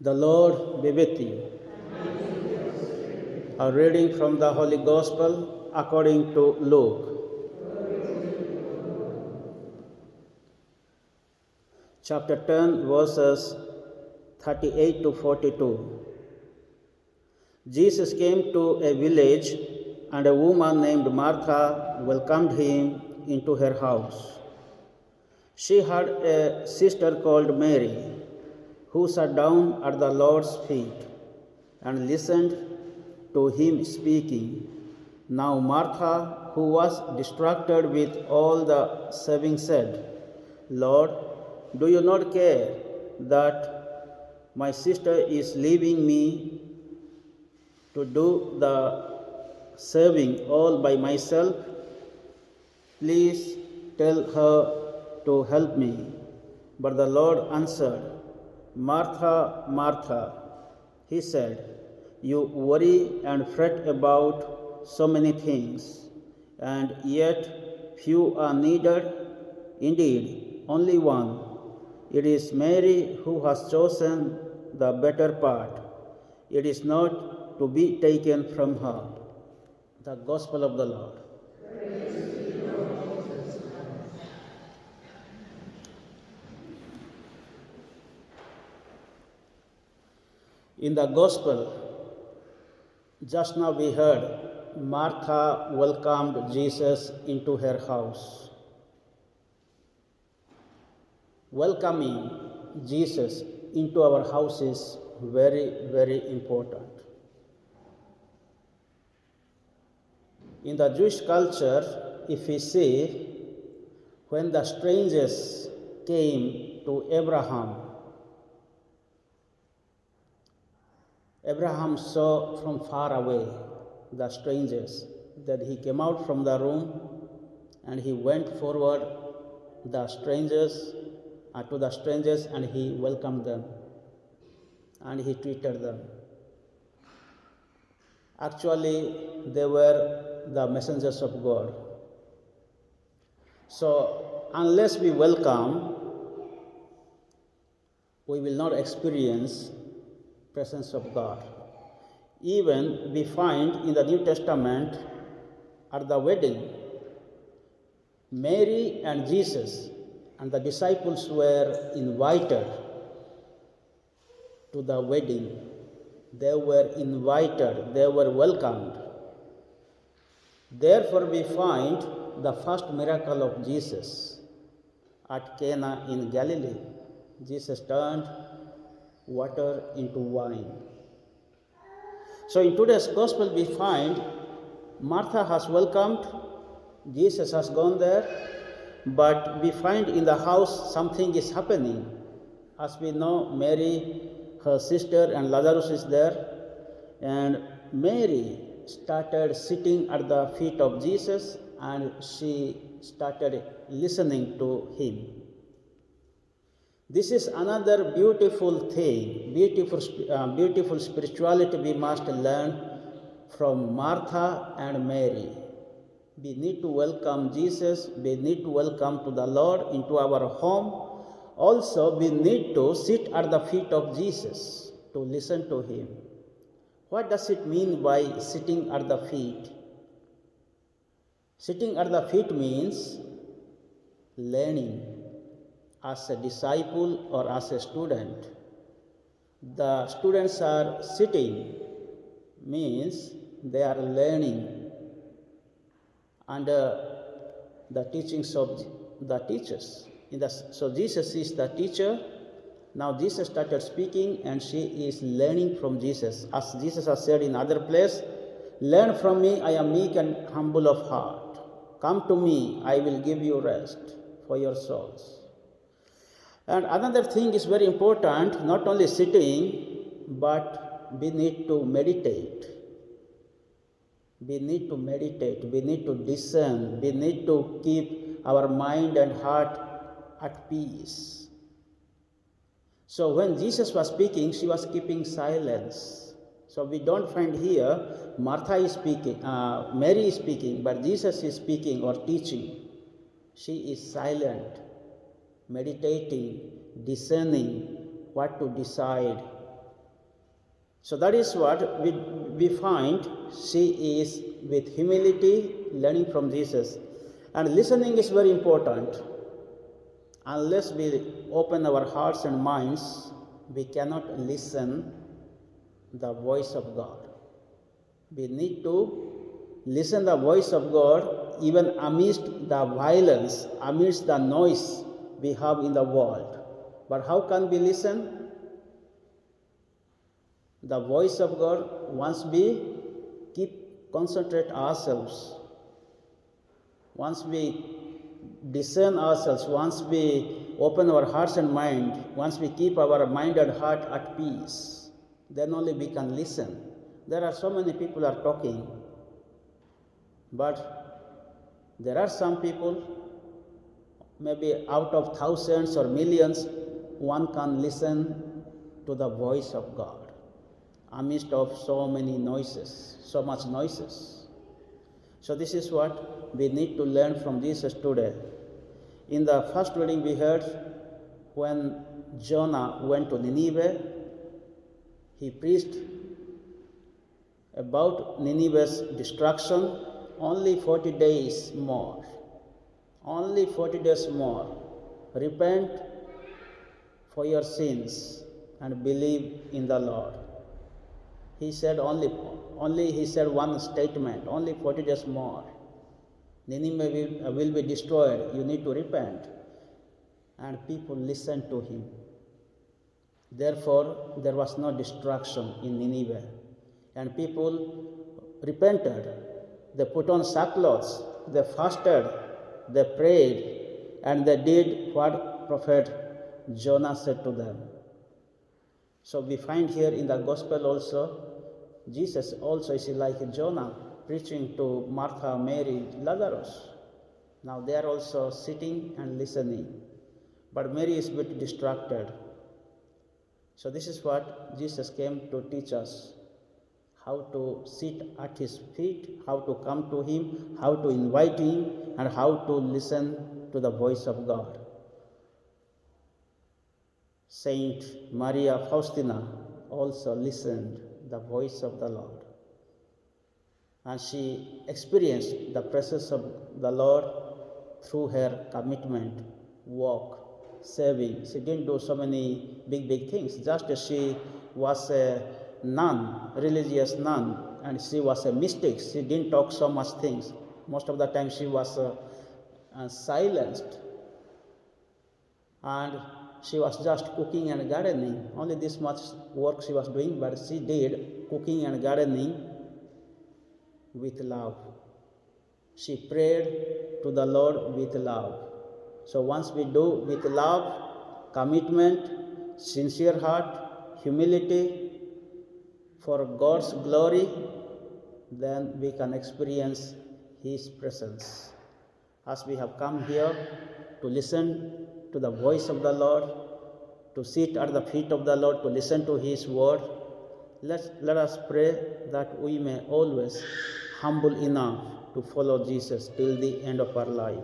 The Lord be with you. A reading from the Holy Gospel according to Luke. Chapter 10, verses 38 to 42. Jesus came to a village, and a woman named Martha welcomed him into her house. She had a sister called Mary, who sat down at the Lord's feet and listened to him speaking. Now Martha, who was distracted with all the serving, said, "Lord, do you not care that my sister is leaving me to do the serving all by myself? Please tell her to help me." But the Lord answered, "Martha, Martha," he said, "you worry and fret about so many things, and yet few are needed. Indeed, only one. It is Mary who has chosen the better part. It is not to be taken from her." The Gospel of the Lord. In the Gospel, just now we heard Martha welcomed Jesus into her house. Welcoming Jesus into our house is very, very important. In the Jewish culture, if we see, when the strangers came to Abraham saw from far away the strangers, that he came out from the room and he went forward to the strangers and he welcomed them and he treated them. Actually, they were the messengers of God. So, unless we welcome, we will not experience presence of God. Even we find in the New Testament at the wedding, Mary and Jesus and the disciples were invited to the wedding. They were invited, they were welcomed. Therefore, we find the first miracle of Jesus at Cana in Galilee. Jesus turned water into wine. So in today's Gospel, we find Martha has welcomed, Jesus has gone there, but we find in the house something is happening. As we know, Mary, her sister, and Lazarus is there, and Mary started sitting at the feet of Jesus and she started listening to him. This is another beautiful thing, beautiful spirituality we must learn from Martha and Mary. We need to welcome Jesus, we need to welcome to the Lord into our home. Also, we need to sit at the feet of Jesus to listen to him. What does it mean by sitting at the feet? Sitting at the feet means learning. As a disciple or as a student, the students are sitting, means they are learning under the teachings of the teachers. So Jesus is the teacher. Now Jesus started speaking and she is learning from Jesus. As Jesus has said in other place, "Learn from me, I am meek and humble of heart. Come to me, I will give you rest for your souls." And another thing is very important, not only sitting, but we need to meditate. We need to meditate, we need to discern, we need to keep our mind and heart at peace. So when Jesus was speaking, she was keeping silence. So we don't find here Martha is speaking, Mary is speaking, but Jesus is speaking or teaching. She is silent, meditating, discerning what to decide, So that is what we find. She is with humility learning from Jesus. And listening is very important. Unless we open our hearts and minds, we cannot listen the voice of God. We need to listen the voice of God even amidst the violence, amidst the noise we have in the world. But how can we listen the voice of God? Once we concentrate ourselves, once we discern ourselves, once we open our hearts and mind, once we keep our mind and heart at peace, then only we can listen. There are so many people are talking, but there are some people, maybe out of thousands or millions, one can listen to the voice of God amidst of so many noises, so much noises. So this is what we need to learn from Jesus today. In the first reading we heard, when Jonah went to Nineveh, he preached about Nineveh's destruction. Only 40 days more. Only 40 days more. Repent for your sins and believe in the Lord. He said only he said one statement, only 40 days more. Nineveh will be destroyed. You need to repent. And people listened to him. Therefore, there was no destruction in Nineveh. And people repented. They put on sackcloths. They fasted. They prayed. And they did what prophet Jonah said to them. So we find here in the gospel also, Jesus also is like Jonah, preaching to Martha, Mary, Lazarus. Now they are also sitting and listening. But Mary is a bit distracted. So this is what Jesus came to teach us. How to sit at his feet, how to come to him, how to invite him, and how to listen to the voice of God. Saint Maria Faustina also listened the voice of the Lord. And she experienced the presence of the Lord through her commitment, walk, saving. She didn't do so many big things. Just as she was a nun, religious nun, and she was a mystic. She didn't talk so much things. Most of the time she was silenced. And she was just cooking and gardening. Only this much work she was doing, but she did cooking and gardening with love. She prayed to the Lord with love. So once we do with love, commitment, sincere heart, humility for God's glory, then we can experience his presence. As we have come here to listen to the voice of the Lord, to sit at the feet of the Lord, to listen to his word, let us pray that we may always humble enough to follow Jesus till the end of our life.